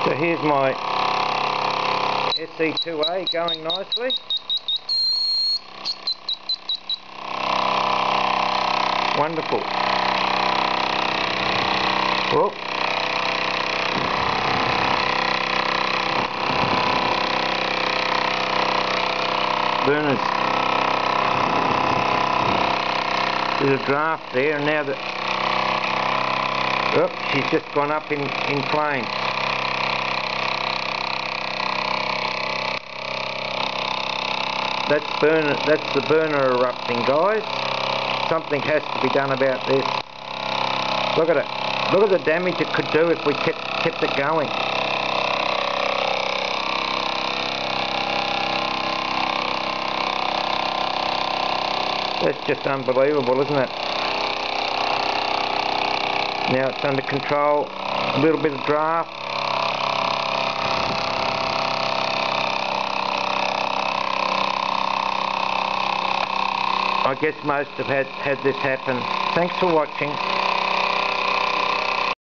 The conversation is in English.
So here's my SE2A going nicely. Wonderful. Oh. Burners. There's a draft there, and now that she's just gone up in flame. That's the burner erupting, guys. Something has to be done about this. Look at it. Look at the damage it could do if we kept it going. That's just unbelievable, isn't it? Now it's under control. A little bit of draft. I guess most have had this happen. Thanks for watching.